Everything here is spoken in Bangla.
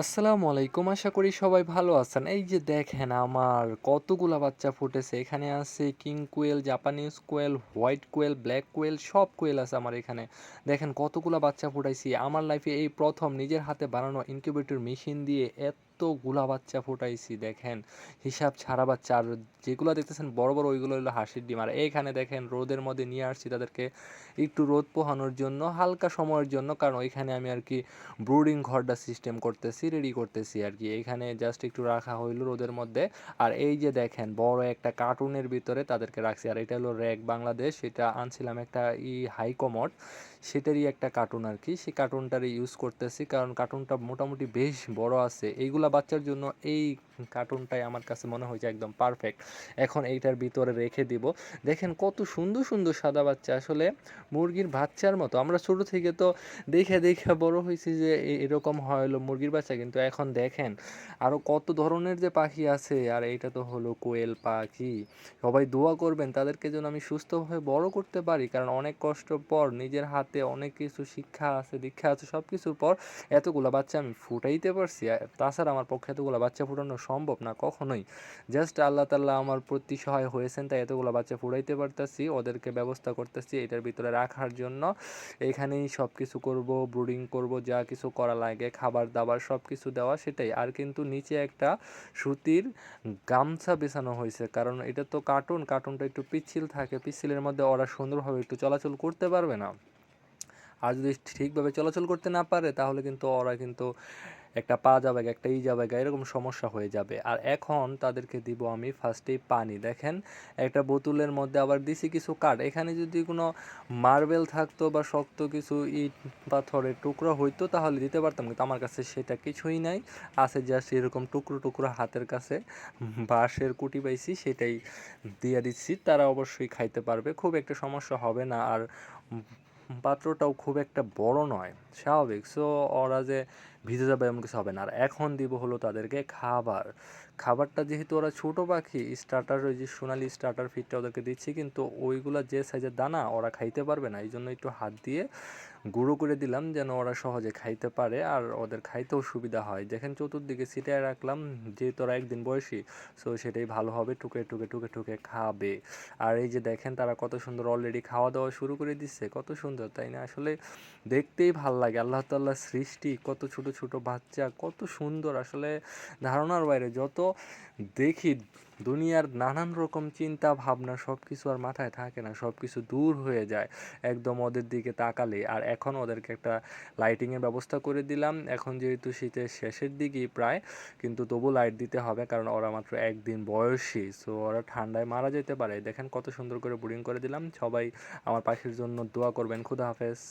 আসসালামু আলাইকুম। আশা করি সবাই ভালো আছেন। এই যে দেখেন আমার কতগুলা বাচ্চা ফুটেছে। এখানে আছে কিং কোয়েল, জাপানিজ কোয়েল, হোয়াইট কোয়েল, ব্ল্যাক কোয়েল সব কোয়েল আছে আমার এখানে। দেখেন কতগুলা বাচ্চা ফুটাইছি। আমার লাইফে এই প্রথম নিজের হাতে বানানো ইনকিউবেটর মেশিন দিয়ে এতগুলা বাচ্চা ফুটাইছি দেখেন। হিসাব ছাড়া বাচ্চা। আর যেগুলো দেখতেছেন বড় বড় ওইগুলো হলো হাঁসের ডিম। আর এইখানে দেখেন রোদের মধ্যে নিয়ে আসছি তাদেরকে একটু রোদ পোহানোর জন্য, হালকা সময়ের জন্য। কারণ ওইখানে আমি আর কি ব্রুডিং ঘরটা সিস্টেম করতেছি, রেডি করতেছি আর কি। এইখানে জাস্ট একটু রাখা হইলো রোদের মধ্যে। আর এই যে দেখেন বড় একটা কার্টুনের ভিতরে তাদেরকে রাখছি। আর এটা হলো র্যাক বাংলাদেশ, এটা আনছিলাম একটা হাই কমোড, সেটারই একটা কার্টুন আর কি। সেই কার্টুনটারই ইউজ করতেছি কারণ কার্টুনটা মোটামুটি বেশ বড় আছে। এইগুলা বাচ্চার জন্য এই কার্টুনটাই আমার কাছে মনে হয়েছে একদম পারফেক্ট। এখন এইটার ভিতরে রেখে দিব। দেখেন কত সুন্দর সুন্দর সাদা বাচ্চা, আসলে মুরগির বাচ্চার মতো। আমরা ছোট থেকে তো দেখে দেখে বড় হয়েছি যে এরকম হয় হলো মুরগির বাচ্চা, কিন্তু এখন দেখেন আরও কত ধরনের যে পাখি আছে। আর এইটা তো হলো কোয়েল পাখি। সবাই দোয়া করবেন তাদেরকে যেন আমি সুস্থভাবে বড় করতে পারি, কারণ অনেক কষ্টর পর নিজের হাতে অনেক কিছু শিক্ষা আছে, দীক্ষা আছে, সব কিছুর পর এতগুলো বাচ্চা আমি ফুটাইতে পারছি। তাছাড়া আমার পক্ষে এতগুলো বাচ্চা ফুটানো সম্ভব না কখনোই। জাস্ট আল্লাহ তাল্লাহ আমার প্রতি সহায় হয়েছেন, তাই এতগুলো বাচ্চা ফুটাইতে পারতেছি, ওদেরকে ব্যবস্থা করতেছি এটার ভিতরে রাখার জন্য। এখানেই সব কিছু করব, ব্রুডিং করব, যা কিছু করা লাগে, খাবার দাবার সব কিছু দেওয়া সেটাই। আর কিন্তু নিচে একটা সুতির গামছা বিছানো হয়েছে, কারণ এটা তো কার্টুনটা একটু পিচ্ছিল থাকে, পিচ্ছিলের মধ্যে ওরা সুন্দরভাবে একটু চলাচল করতে পারবে না। আর যদি ঠিকভাবে চলাচল করতে না পারে তাহলে কিন্তু ওরা কিন্তু একটা পা যাবে একটা যাবে এরকম সমস্যা হয়ে যাবে। আর এখন তাদেরকে দিব আমি ফার্স্টেই পানি। দেখেন একটা বোতলের মধ্যে আবার দিছি কিছু কাঠ। এখানে যদি কোনো মার্বেল থাকতো বা শক্ত কিছু ইট পাথরের টুকরো হইতো তাহলে দিতে পারতাম, কিন্তু আমার কাছে সেটা কিছুই নাই। আছে জাস্ট এরকম টুকরো টুকরো হাতের কাছে বাঁশের কুটি পাইছি, সেটাই দিয়ে দিচ্ছি। তারা অবশ্যই খাইতে পারবে, খুব একটা সমস্যা হবে না। আর পাত্রটাও খুব একটা বড় নয়, স্বাভাবিক। সো ওরা যে ভিজে যাবে এমন কিছু হবে না। আর এখন দিব হলো তাদেরকে খাবারটা যেহেতু ওরা ছোট পাখি, স্টার্টার ওই যে সোনালি স্টার্টার ফিডটা ওদেরকে দিচ্ছি, কিন্তু ওইগুলা যে সাইজের দানা ওরা খাইতে পারবে না, এই জন্য একটু হাত দিয়ে গুঁড়ো করে দিলাম যেন ওরা সহজে খাইতে পারে আর ওদের খাইতেও সুবিধা হয়। দেখেন চতুর্দিকে ছিটায় রাখলাম, যেহেতু ওরা একদিন বয়সী, সো সেটাই ভালো হবে, টুকে টুকে টুকে টুকে খাবে। আর এই যে দেখেন তারা কত সুন্দর অলরেডি খাওয়া দাওয়া শুরু করে দিচ্ছে, কত সুন্দর তাই না? আসলে দেখতেই ভাল লাগে, আল্লাহ তাআলার সৃষ্টি, কত ছোট ছোট বাচ্চা, কত সুন্দর। আসলে ধারণার বাইরে। যত দেখি দুনিয়ার নানান রকম চিন্তা ভাবনা সব কিছু আর মাথায় থাকে না, সব কিছু দূর হয়ে যায় একদম ওদের দিকে তাকালে। আর এখন ওদেরকে একটা লাইটিংয়ের ব্যবস্থা করে দিলাম। এখন যেহেতু শীতের শেষের দিকেই প্রায়, কিন্তু তবু লাইট দিতে হবে কারণ ওরা মাত্র একদিন বয়সী, সো ওরা ঠান্ডায় মারা যেতে পারে। দেখেন কত সুন্দর করে বোরিং করে দিলাম। সবাই আমার পাখির জন্য দোয়া করবেন। খুদা হাফেজ।